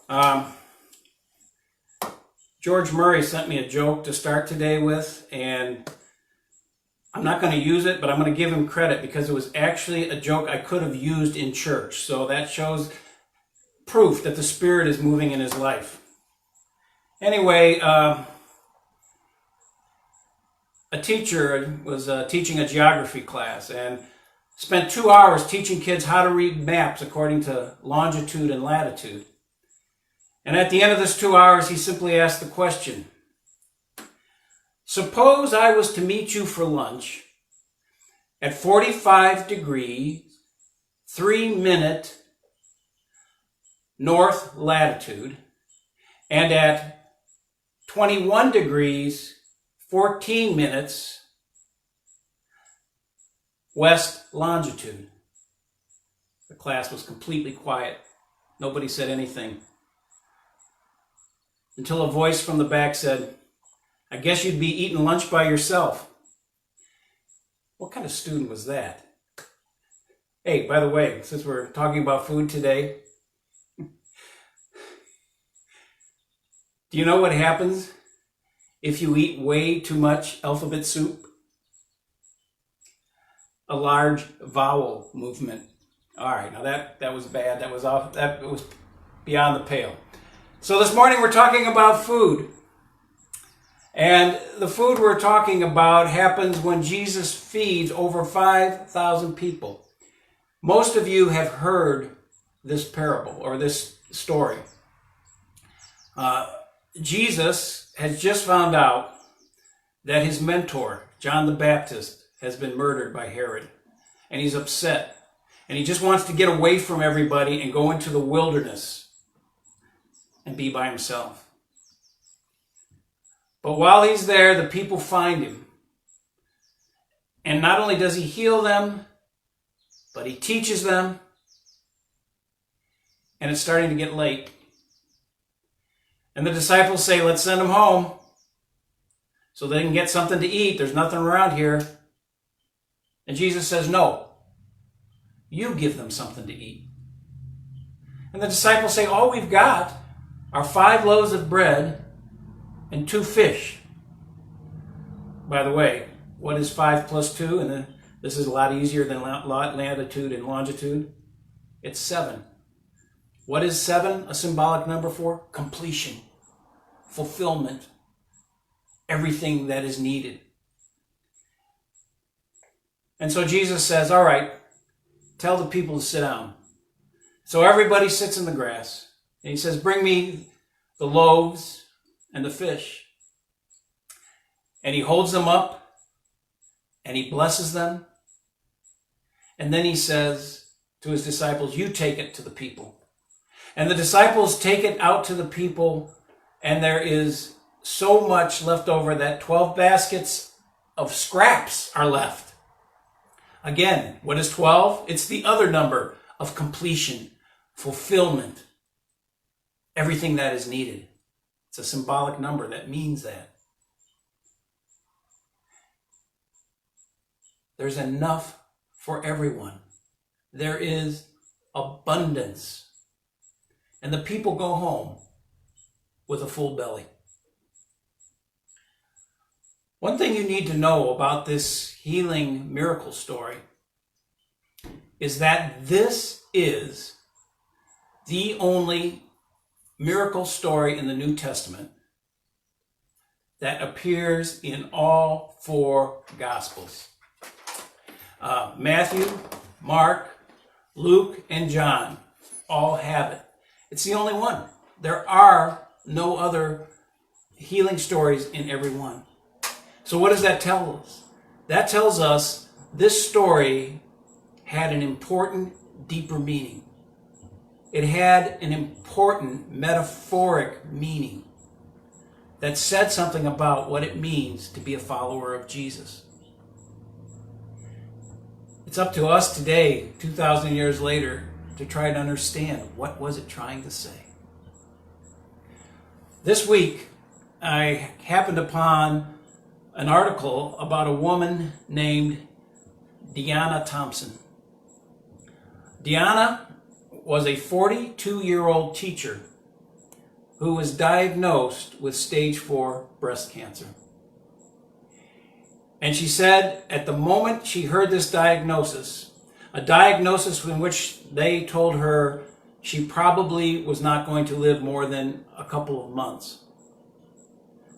Um, George Murray sent me a joke to start today with, and I'm not going to use it, but I'm going to give him credit because it was actually a joke I could have used in church. So that shows proof that the Spirit is moving in his life. Anyway, a teacher was teaching a geography class and spent 2 hours teaching kids how to read maps according to longitude and latitude. And at the end of this 2 hours, he simply asked the question, suppose I was to meet you for lunch at 45 degrees, 3-minute north latitude, and at 21 degrees, 14 minutes west longitude. The class was completely quiet. Nobody said anything. Until a voice from the back said, I guess you'd be eating lunch by yourself. What kind of student was that? Hey, by the way, since we're talking about food today, do you know what happens if you eat way too much alphabet soup? A large vowel movement. All right, now that was bad. That was beyond the pale. So this morning we're talking about food. And the food we're talking about happens when Jesus feeds over 5,000 people. Most of you have heard this parable or this story. Jesus has just found out that his mentor, John the Baptist, has been murdered by Herod. And he's upset. And he just wants to get away from everybody and go into the wilderness and be by himself. But while he's there, the people find him. And not only does he heal them, but he teaches them. And it's starting to get late. And the disciples say, let's send him home so they can get something to eat. There's nothing around here. And Jesus says, no, you give them something to eat. And the disciples say, all we've got are 5 loaves of bread and 2 fish. By the way, what is 5 plus 2? And then this is a lot easier than latitude and longitude. It's 7. What is 7 a symbolic number for? Completion, fulfillment, everything that is needed. And so Jesus says, all right, tell the people to sit down. So everybody sits in the grass. And he says, bring me the loaves and the fish. And he holds them up and he blesses them. And then he says to his disciples, you take it to the people. And the disciples take it out to the people, and there is so much left over that 12 baskets of scraps are left. Again, what is 12? It's the other number of completion, fulfillment, everything that is needed. It's a symbolic number that means that. There's enough for everyone. There is abundance. And the people go home with a full belly. One thing you need to know about this healing miracle story is that this is the only miracle story in the New Testament that appears in all 4 Gospels. Matthew, Mark, Luke, and John all have it. It's the only one. There are no other healing stories in every one. So what does that tell us? That tells us this story had an important, deeper meaning. It had an important metaphoric meaning that said something about what it means to be a follower of Jesus. It's up to us today, 2,000 years later, to try to understand what was it trying to say. This week, I happened upon an article about a woman named Deanna Thompson. Deanna was a 42-year-old teacher who was diagnosed with stage 4 breast cancer. And she said at the moment she heard this diagnosis, a diagnosis in which they told her she probably was not going to live more than a couple of months,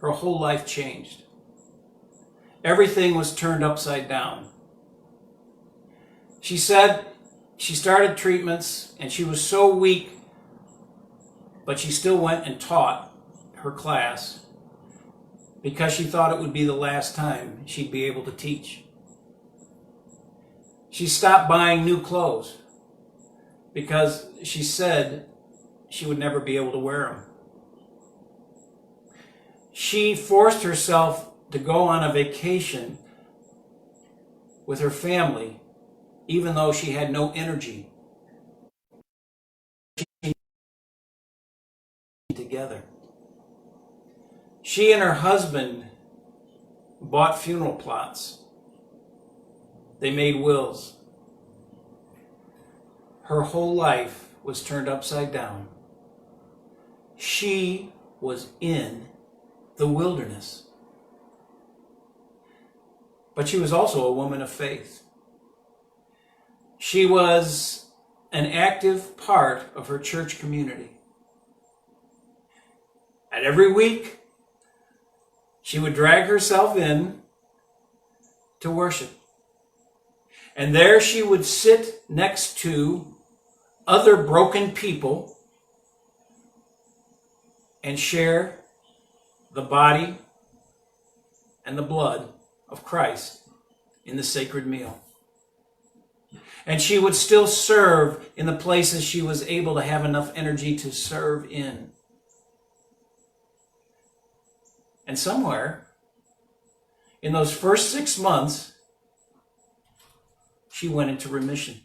her whole life changed. Everything was turned upside down. She said she started treatments and she was so weak, but she still went and taught her class because she thought it would be the last time she'd be able to teach. She stopped buying new clothes because she said she would never be able to wear them. She forced herself to go on a vacation with her family, even though she had no energy together. She and her husband bought funeral plots. They made wills. Her whole life was turned upside down. She was in the wilderness. But she was also a woman of faith. She was an active part of her church community. And every week, she would drag herself in to worship. And there she would sit next to other broken people and share the body and the blood of Christ in the sacred meal. And she would still serve in the places she was able to have enough energy to serve in. And somewhere in those first 6 months, she went into remission.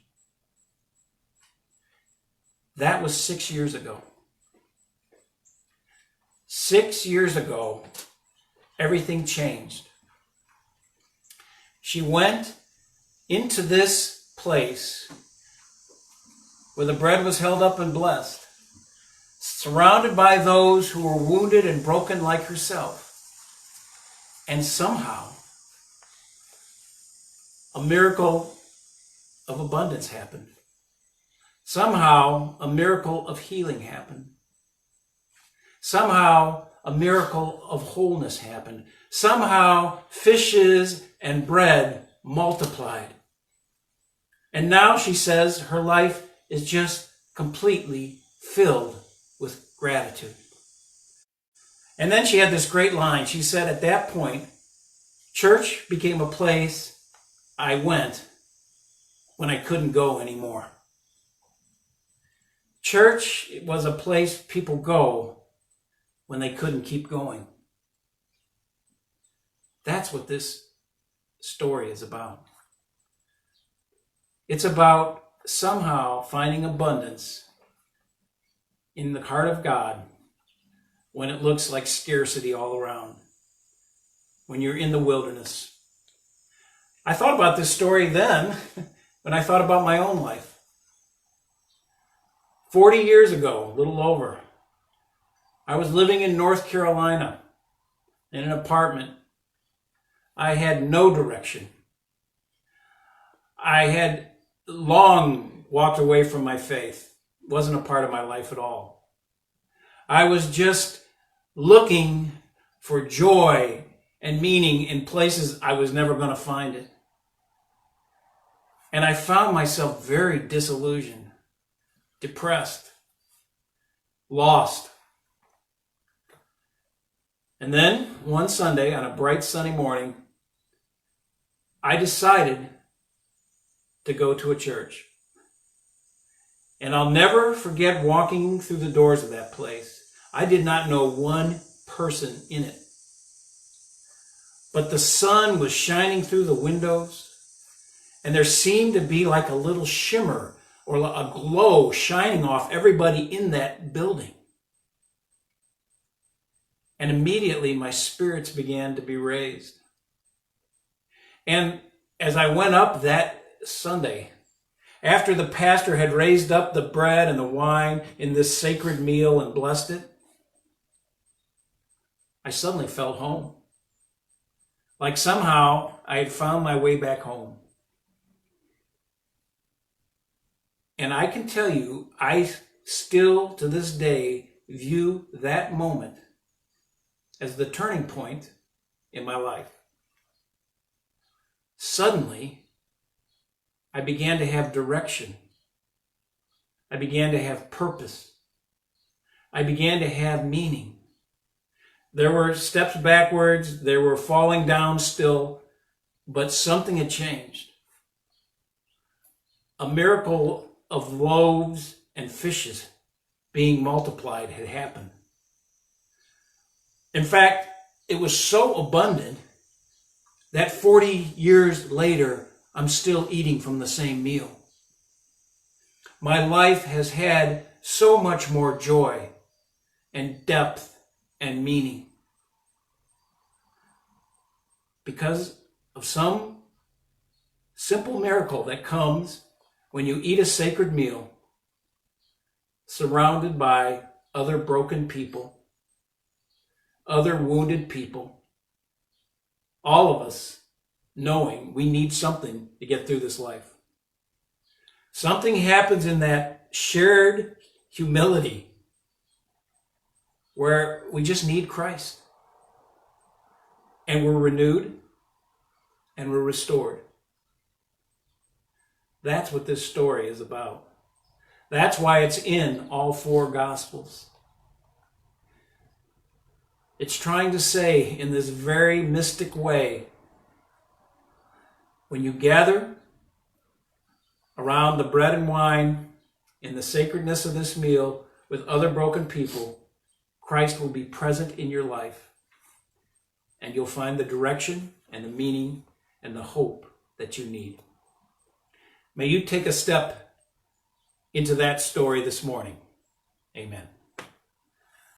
That was 6 years ago. 6 years ago, everything changed. She went into this place where the bread was held up and blessed, surrounded by those who were wounded and broken like herself. And somehow, a miracle of abundance happened. Somehow, a miracle of healing happened. Somehow, a miracle of wholeness happened. Somehow, fishes and bread multiplied. And now she says her life is just completely filled with gratitude. And then she had this great line. She said at that point, church became a place I went when I couldn't go anymore. Church was a place people go when they couldn't keep going. That's what this story is about. It's about somehow finding abundance in the heart of God when it looks like scarcity all around, when you're in the wilderness. I thought about this story then when I thought about my own life. 40 years ago, a little over, I was living in North Carolina in an apartment. I had no direction. I had long walked away from my faith. It wasn't a part of my life at all. I was just looking for joy and meaning in places I was never going to find it. And I found myself very disillusioned, depressed, lost. And then one Sunday, on a bright sunny morning, I decided to go to a church. And I'll never forget walking through the doors of that place. I did not know one person in it. But the sun was shining through the windows, and there seemed to be like a little shimmer or a glow shining off everybody in that building. And immediately my spirits began to be raised. And as I went up that Sunday, after the pastor had raised up the bread and the wine in this sacred meal and blessed it, suddenly felt home. Like somehow I had found my way back home. And I can tell you, I still to this day view that moment as the turning point in my life. Suddenly, I began to have direction. I began to have purpose. I began to have meaning. There were steps backwards, there were falling down still, but something had changed. A miracle of loaves and fishes being multiplied had happened. In fact, it was so abundant that 40 years later, I'm still eating from the same meal. My life has had so much more joy and depth and meaning because of some simple miracle that comes when you eat a sacred meal surrounded by other broken people, other wounded people, all of us knowing we need something to get through this life. Something happens in that shared humility where we just need Christ. And we're renewed and we're restored. That's what this story is about. That's why it's in all four Gospels. It's trying to say in this very mystic way, when you gather around the bread and wine in the sacredness of this meal with other broken people, Christ will be present in your life, and you'll find the direction and the meaning and the hope that you need. May you take a step into that story this morning. Amen.